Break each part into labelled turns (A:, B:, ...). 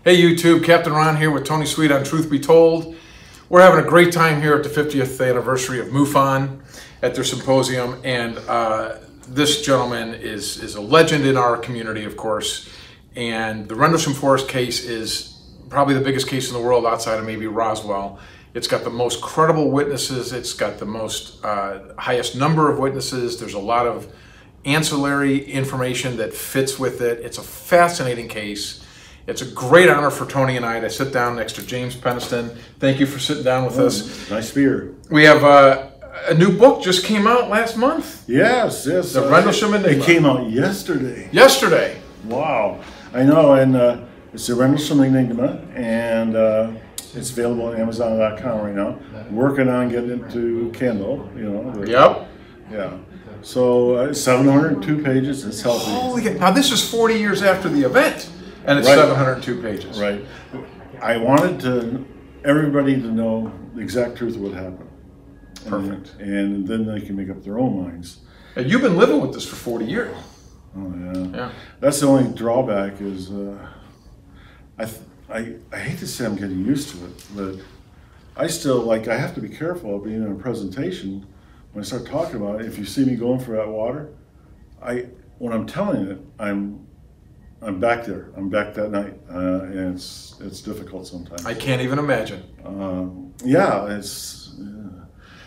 A: Hey YouTube, Captain Ron here with Tony Sweet on Truth Be Told. We're having a great time here at the 50th anniversary of MUFON at their symposium, and this gentleman is a legend in our community, of course. And the Rendlesham Forest case is probably the biggest case in the world outside of maybe Roswell. It's got the most credible witnesses. It's got the most highest number of witnesses. There's a lot of ancillary information that fits with it. It's a fascinating case. It's a great honor for Tony and I to sit down next to Jim Penniston. Thank you for sitting down with us.
B: Nice beer.
A: We have a new book just came out last month.
B: Yes.
A: The Rendlesham Enigma.
B: It came out yesterday.
A: Yesterday.
B: Wow. I know, and it's the Rendlesham Enigma, and it's available on Amazon.com right now. Working on getting it to Kindle, you know.
A: Yep.
B: Yeah. So 702 pages. It's healthy.
A: Holy cow. Now this is 40 years after the event. And it's
B: Right.
A: 702 pages.
B: Right. I wanted everybody to know the exact truth of what happened.
A: Perfect.
B: And then they can make up their own minds.
A: And you've been living with this for 40 years.
B: Oh yeah.
A: Yeah.
B: That's the only drawback is I hate to say I'm getting used to it, but I still I have to be careful of being in a presentation when I start talking about it. If you see me going for that water, when I'm telling it, I'm back there. I'm back that night, and it's difficult sometimes.
A: I can't even imagine.
B: Yeah, it's.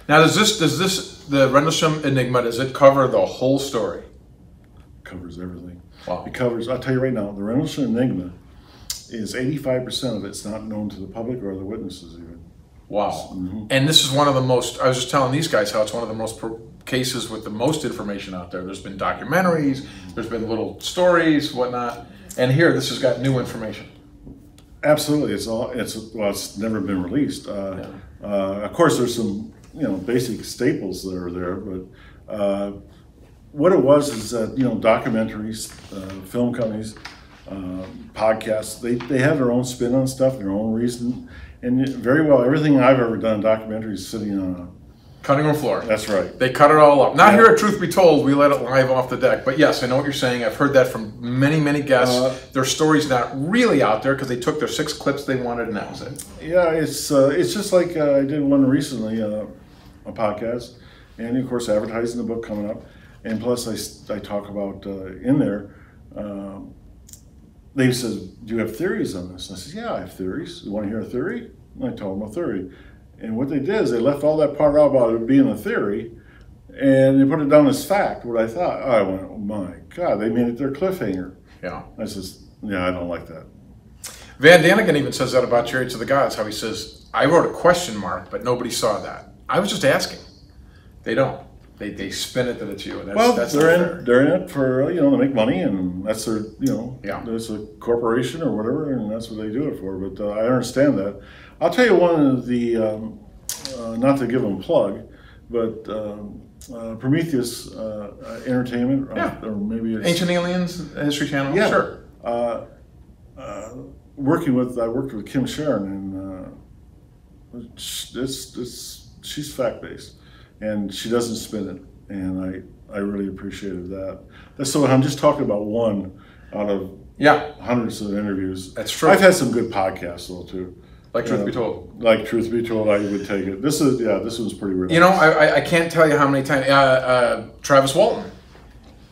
A: Now, does the Rendlesham Enigma, does it cover the whole story?
B: Covers everything.
A: Wow.
B: It covers. I'll tell you right now, the Rendlesham Enigma is 85% of it's not known to the public or the witnesses even.
A: Wow.
B: Mm-hmm.
A: And this is one of the most. I was just telling these guys how it's one of the most cases with the most information out there. There's been documentaries, there's been little stories, whatnot, and here this has got new information.
B: Absolutely, it's never been released. Of course, there's some basic staples that are there, but what it was is that documentaries, film companies, podcasts, they have their own spin on stuff, their own reason, and very well everything I've ever done in documentaries is sitting on a
A: cutting room floor.
B: That's right.
A: They cut it all up. Not here at Truth Be Told, we let it live off the deck. But yes, I know what you're saying. I've heard that from many, many guests. Their story's not really out there because they took their 6 clips they wanted and that was it.
B: Yeah, it's just like I did one recently, a podcast, and of course advertising the book coming up. And plus I talk about in there, they said, do you have theories on this? And I said, yeah, I have theories. You want to hear a theory? And I told them a theory. And what they did is they left all that part out about it being a theory, and they put it down as fact, what I thought. I went, oh my God, they made it their cliffhanger.
A: Yeah.
B: I says, yeah, I don't like that.
A: Van Daniken even says that about Chariots of the Gods, how he says, I wrote a question mark, but nobody saw that. I was just asking. They don't. They spin it that it's you. And that's
B: they're in it for, to make money, and that's their, there's a corporation or whatever, and that's what they do it for. But I understand that. I'll tell you one of the, not to give them a plug, but Prometheus Entertainment, or maybe it's
A: Ancient Aliens History Channel.
B: Yeah,
A: sure.
B: I worked with Kim Sharon, and she's fact based, and she doesn't spin it, and I really appreciated that. So I'm just talking about one out of hundreds of interviews.
A: That's true.
B: I've had some good podcasts though too.
A: Like Truth Be Told.
B: Like Truth Be Told, I would take it. This one's pretty relaxed.
A: I can't tell you how many times, Travis Walton.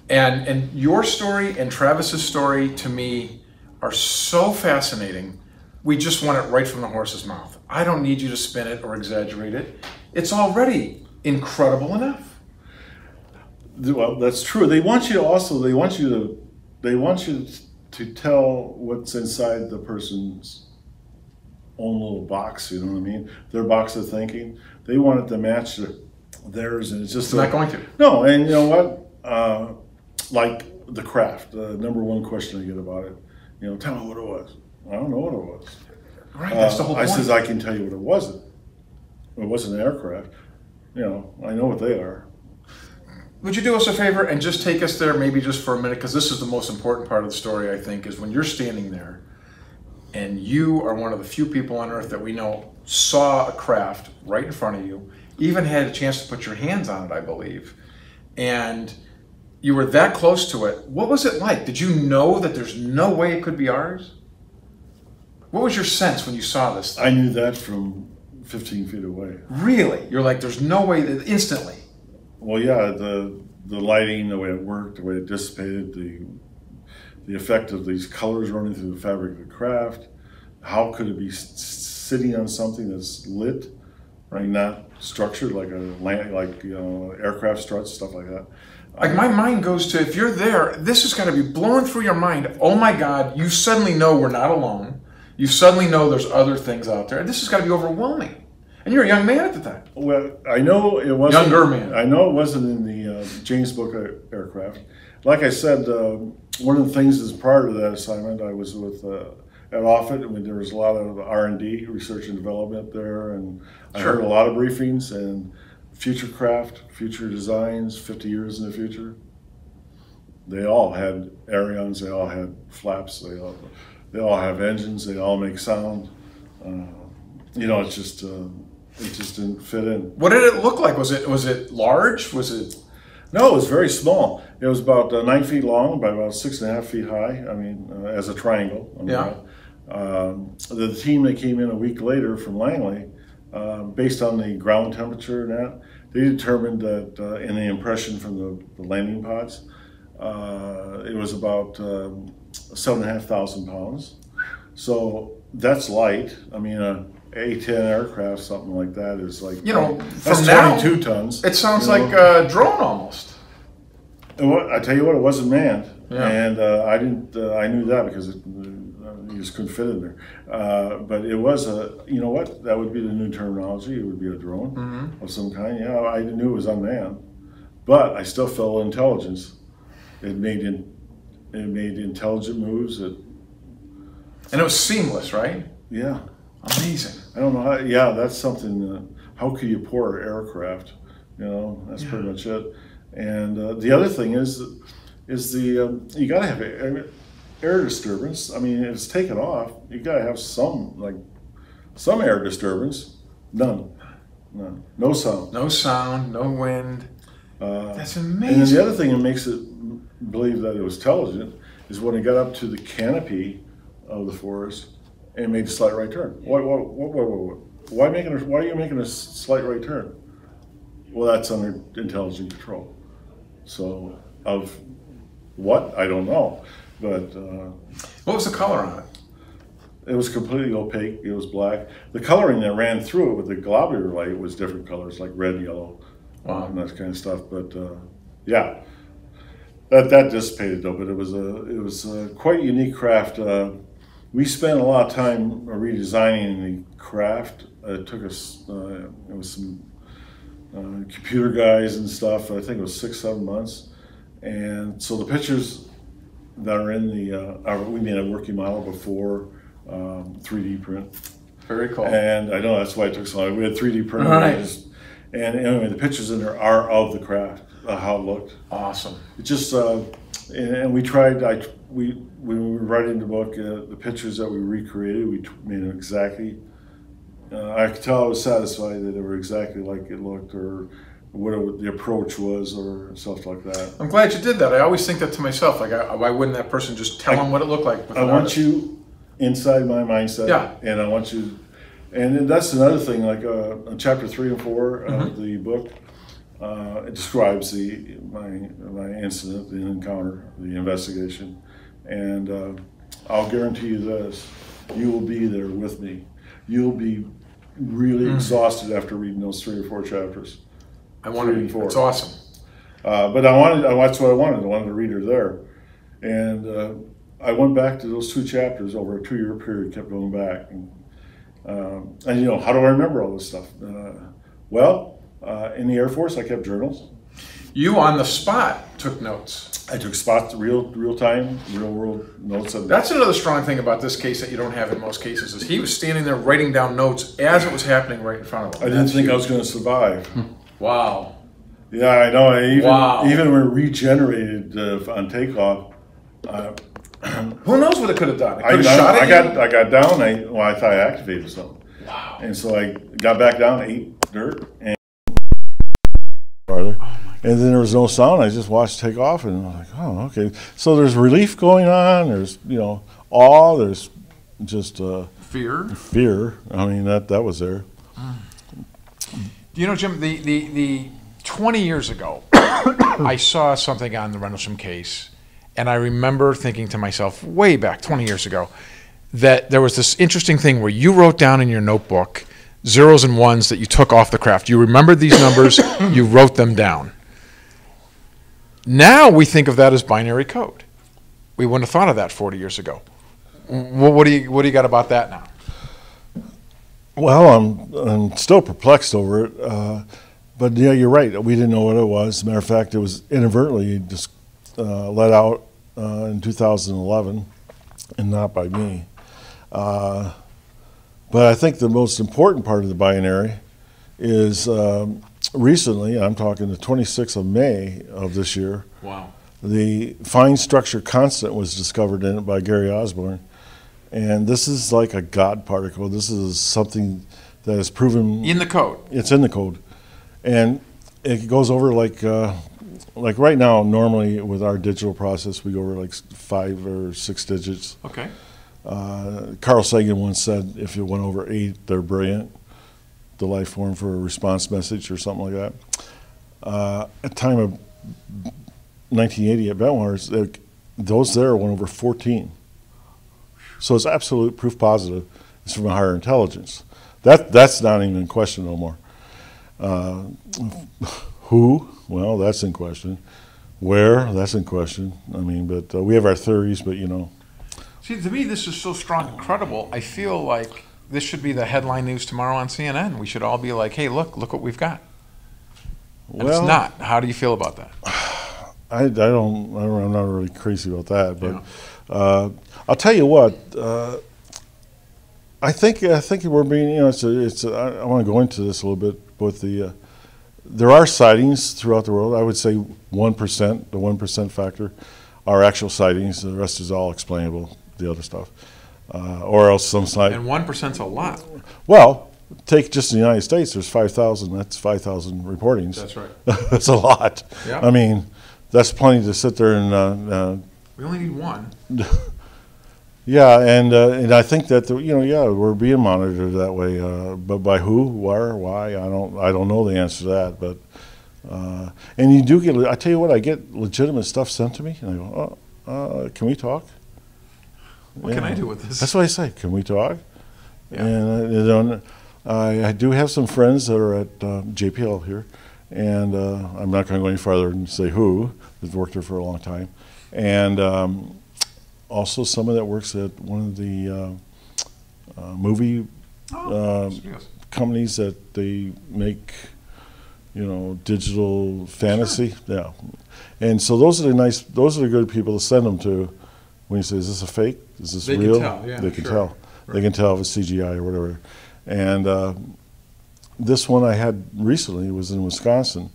A: And your story and Travis's story to me are so fascinating. We just want it right from the horse's mouth. I don't need you to spin it or exaggerate it. It's already incredible enough.
B: Well, that's true. They want you to tell what's inside the person's own little box, you know what I mean? Their box of thinking. They want it to match theirs, and it's just
A: not going to.
B: No, and you know what? Like the craft, the number one question I get about it. Tell me what it was. I don't know what it was.
A: Right, that's the whole point.
B: I says I can tell you what it wasn't. It wasn't an aircraft. I know what they are.
A: Would you do us a favor and just take us there, maybe just for a minute, because this is the most important part of the story, I think, is when you're standing there. And you are one of the few people on Earth that we know saw a craft right in front of you, even had a chance to put your hands on it, I believe. And you were that close to it. What was it like? Did you know that there's no way it could be ours? What was your sense when you saw this thing?
B: I knew that from 15 feet away.
A: Really? You're like, there's no way that instantly.
B: Well, yeah, the lighting, the way it worked, the way it dissipated, the effect of these colors running through the fabric of the craft. How could it be sitting on something that's lit, right? Not structured like aircraft struts, stuff like that.
A: Like my mind goes to, if you're there, this has got to be blowing through your mind. Oh my God, you suddenly know we're not alone. You suddenly know there's other things out there. This has got to be overwhelming. And you're a young man at the time.
B: Well, I know it wasn't.
A: Younger man.
B: I know it wasn't in the James Book aircraft. Like I said, one of the things is prior to that assignment, I was with at Offutt. I mean, there was a lot of R&D, research and development there, and I heard a lot of briefings and future craft, future designs, 50 years in the future. They all had ailerons, they all had flaps, they all have engines, they all make sound. You know, it just didn't fit in.
A: What did it look like? Was it large? Was it?
B: No, it was very small. It was about 9 feet long by about 6.5 feet high. I mean, as a triangle.
A: Yeah.
B: The team that came in a week later from Langley, based on the ground temperature and that, they determined that in the impression from the landing pods, it was about 7,500 pounds. So that's light. I mean, a A-10 aircraft, something like that, is like,
A: you know,
B: that's
A: from now,
B: 22 tons.
A: It sounds like a drone almost.
B: I tell you what, it wasn't manned,
A: Yeah.
B: and I knew that because you just couldn't fit in there. But it was you know what? That would be the new terminology. It would be a drone of some kind. Yeah, I knew it was unmanned, but I still felt intelligence. It made intelligent moves.
A: And it was seamless, right?
B: Yeah.
A: Amazing.
B: I don't know how. Yeah, that's something. How could you pour aircraft? You know, that's pretty much it. And the other thing is you got to have air disturbance. I mean, if it's taken off, you got to have some air disturbance. None. No sound.
A: No sound. No wind. That's amazing.
B: And then the other thing that makes it believe that it was intelligent is when it got up to the canopy of the forest and made a slight right turn. Why are you making a slight right turn? Well, that's under intelligent control. So, of what? I don't know. But
A: what was the color on it?
B: It was completely opaque. It was black. The coloring that ran through it with the globular light was different colors, like red, yellow, and that kind of stuff. But yeah, that dissipated though. But it was a quite unique craft. We spent a lot of time redesigning the craft. It took us. It was some computer guys and stuff. I think it was 6-7 months. And so the pictures that are in we made a working model before 3D print.
A: Very cool.
B: And I know that's why it took so long. We had 3D printers.
A: Right.
B: And anyway, the pictures in there are of the craft, how it looked.
A: Awesome.
B: It just, and we tried, when we were writing the book, the pictures that we recreated, we made them exactly. I could tell I was satisfied that they were exactly like it looked, or what the approach was, or stuff like that.
A: I'm glad you did that. I always think that to myself. Like, why wouldn't that person just tell them what it looked like?
B: I want you inside my mindset.
A: Yeah. And
B: I want you, and then that's another thing. Like in chapter 3 and 4 of the book, it describes my incident, the encounter, the investigation, and I'll guarantee you this: you will be there with me. You'll be really exhausted after reading those 3 or 4 chapters.
A: I want to read 4. It's awesome.
B: But that's what I wanted. I wanted a reader there. And I went back to those 2 chapters over a 2-year period, kept going back. And you know, how do I remember all this stuff? In the Air Force, I kept journals.
A: You on the spot took notes.
B: I took spots, real time, real world notes.
A: That's another strong thing about this case that you don't have in most cases, is he was standing there writing down notes as it was happening right in front of him.
B: I didn't think I was going to survive.
A: Wow.
B: Yeah, I know. Even when we regenerated on takeoff.
A: Who knows what it could have done? It could have
B: shot
A: at you.
B: I got down. I thought I activated something.
A: Wow.
B: And so I got back down, ate dirt, and farther. And then there was no sound. I just watched take off, and I was like, oh, okay. So there's relief going on. There's, awe. There's just
A: Fear.
B: Fear. I mean, that was there.
A: You know, Jim, the 20 years ago, I saw something on the Rendlesham case, and I remember thinking to myself, way back 20 years ago, that there was this interesting thing where you wrote down in your notebook zeros and ones that you took off the craft. You remembered these numbers, you wrote them down. Now we think of that as binary code. We wouldn't have thought of that 40 years ago. What do you got about that now?
B: Well, I'm still perplexed over it, but yeah, you're right. We didn't know what it was. As a matter of fact, it was inadvertently just let out in 2011, and not by me. But I think the most important part of the binary is recently, I'm talking the 26th of May of this year.
A: Wow.
B: The fine structure constant was discovered in it by Gary Osborne. And this is like a God particle. This is something that is proven
A: in the code.
B: It's in the code, and it goes over like right now. Normally with our digital process, we go over like 5 or 6 digits.
A: Okay.
B: Carl Sagan once said, if you went over 8, they're brilliant. The life form for a response message or something like that. At the time of 1980 at Bentwaters, those there went over 14. So it's absolute proof positive. It's from a higher intelligence. That's not even in question no more. Who? Well, that's in question. Where? That's in question. I mean, but we have our theories, but you know.
A: See, to me, this is so strong and credible. I feel like this should be the headline news tomorrow on CNN. We should all be like, hey, look what we've got. And well, it's not. How do you feel about that?
B: I'm not really crazy about that, but yeah. I'll tell you what. I think we're being, you know, I want to go into this a little bit, but there are sightings throughout the world. I would say 1%, the 1% factor, are actual sightings. The rest is all explainable, the other stuff, or else some sight.
A: And 1%'s a lot.
B: Well, take just the United States. There's 5,000. That's 5,000 reportings.
A: That's right.
B: That's a lot.
A: Yeah.
B: I mean, that's plenty to sit there and.
A: We only need one.
B: Yeah, and I think that we're being monitored that way. But by who, where, why? I don't know the answer to that. But and you do get. I tell you what, I get legitimate stuff sent to me, and I go, can we talk?
A: What can I do with this?
B: That's what I say. Can we talk?
A: Yeah.
B: And I do have some friends that are at JPL here, and I'm not going to go any farther and say who. They've worked there for a long time, and. Also, someone that works at one of the movie companies that they make, digital fantasy. Sure. Yeah, and so those are the good people to send them to. When you say, "Is this a fake? Is this real?"
A: Can tell. Yeah,
B: they can tell. Right. They can tell if it's CGI or whatever. And this one I had recently was in Wisconsin,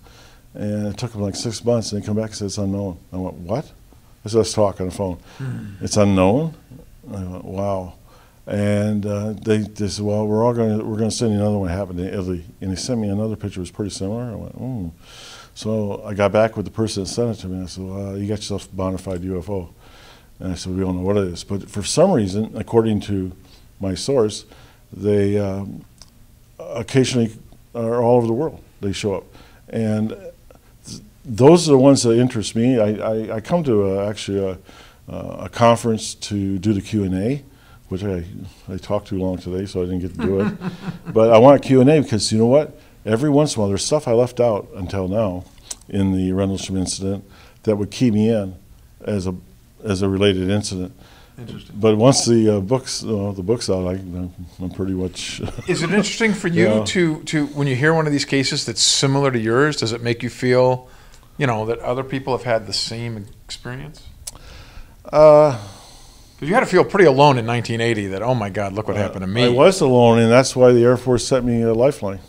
B: and it took them like 6 months, and they come back and said it's unknown. I went, "What?" I said, let's talk on the phone. It's unknown. I went, wow. And they said, well, we're going to send you another one. It happened in Italy, and they sent me another picture. It was pretty similar. I went, So I got back with the person that sent it to me. And I said, well, you got yourself a bona fide UFO. And I said, we don't know what it is, but for some reason, according to my source, they occasionally are all over the world. They show up, and those are the ones that interest me. I come to actually a conference to do the Q&A, which I talked too long today, so I didn't get to do it. But I want a Q&A because you know what? Every once in a while, there's stuff I left out until now in the Rendlesham incident that would key me in as a related incident.
A: Interesting.
B: But once the book's out, I'm pretty much.
A: Is it interesting for you to when you hear one of these cases that's similar to yours? Does it make you feel? That other people have had the same experience? Because you had to feel pretty alone in 1980 that, oh my God, look what happened to me.
B: I was alone, and that's why the Air Force sent me a lifeline.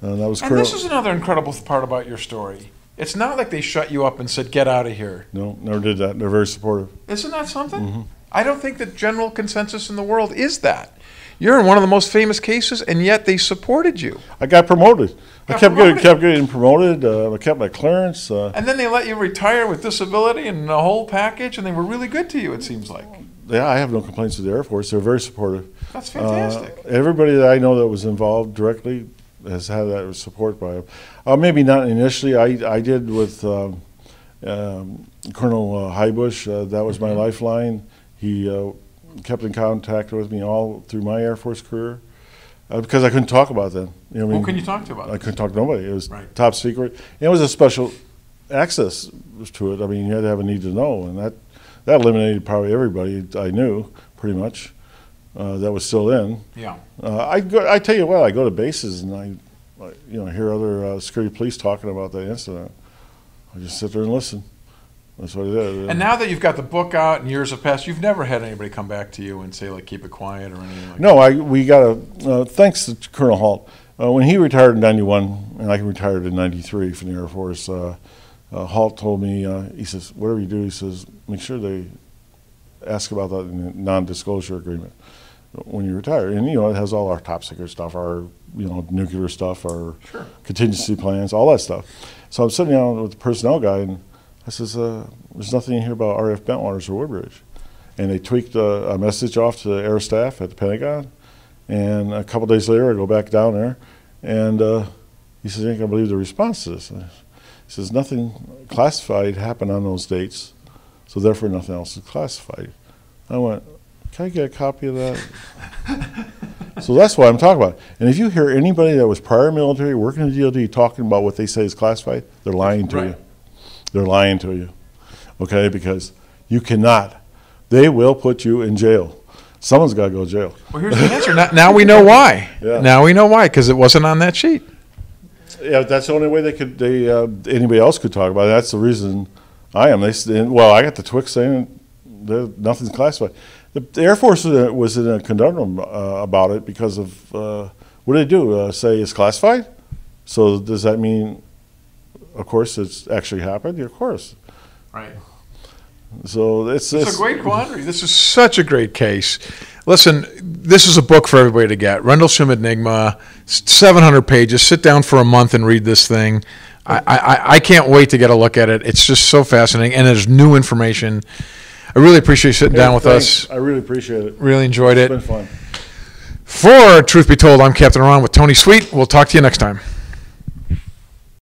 B: And that was
A: And this is another incredible part about your story. It's not like they shut you up and said, get out of here.
B: No, never did that. They're very supportive.
A: Isn't that something?
B: Mm-hmm.
A: I don't think the general consensus in the world is that. You're in one of the most famous cases, and yet they supported you.
B: I got promoted. I kept getting promoted. I kept my clearance.
A: And then they let you retire with disability and the whole package, and they were really good to you, it seems like.
B: yeah, I have no complaints with the Air Force. They're very supportive.
A: That's fantastic.
B: Everybody that I know that was involved directly has had that support by them. Maybe not initially. I did with Colonel Highbush. That was my lifeline. He kept in contact with me all through my Air Force career because I couldn't talk about them. You know,
A: Who can you talk to about it?
B: I couldn't talk to nobody. It was
A: Right.
B: top secret. And it was a special access to it. I mean, you had to have a need to know, and that eliminated probably everybody I knew, pretty much, that was still in.
A: Yeah.
B: I tell you what, I go to bases and I hear other security police talking about that incident. I just sit there and listen. That's what it is.
A: And now that you've got the book out and years have passed, you've never had anybody come back to you and say, like, keep it quiet or anything like that?
B: No, we got thanks to Colonel Halt. When he retired in 91, and I retired in 93 from the Air Force, Halt told me, he says, whatever you do, he says, make sure they ask about that in the non-disclosure agreement when you retire. And, it has all our top secret stuff, our, nuclear stuff, our contingency plans, all that stuff. So I'm sitting down with the personnel guy, and I says, there's nothing in here about RF Bentwaters or Woodbridge. And they tweaked a message off to the air staff at the Pentagon. And a couple days later, I go back down there, and he says, you ain't gonna believe the response to this. He says, nothing classified happened on those dates, so therefore nothing else is classified. I went, can I get a copy of that? So that's what I'm talking about. And if you hear anybody that was prior military working in the DOD talking about what they say is classified, they're lying to you. They're lying to you, okay? Because you cannot. They will put you in jail. Someone's got to go to jail.
A: Well, here's the answer. Now we know why.
B: Yeah.
A: Now we know why, because it wasn't on that sheet.
B: Yeah, that's the only way anybody else could talk about it. That's the reason I am. I got the Twix saying nothing's classified. The Air Force was in a conundrum about it because of what did they do? Say it's classified? So does that mean, of course, it's actually happened? Yeah, of course.
A: Right.
B: So it's
A: a great quandary. This is such a great case. Listen, this is a book for everybody to get. Rendlesham Enigma, 700 pages. Sit down for a month and read this thing. I can't wait to get a look at it. It's just so fascinating, and there's new information. I really appreciate you sitting down with us.
B: I really appreciate it.
A: Really enjoyed it.
B: It's been fun.
A: For Truth Be Told, I'm Captain Ron with Tony Sweet. We'll talk to you next time.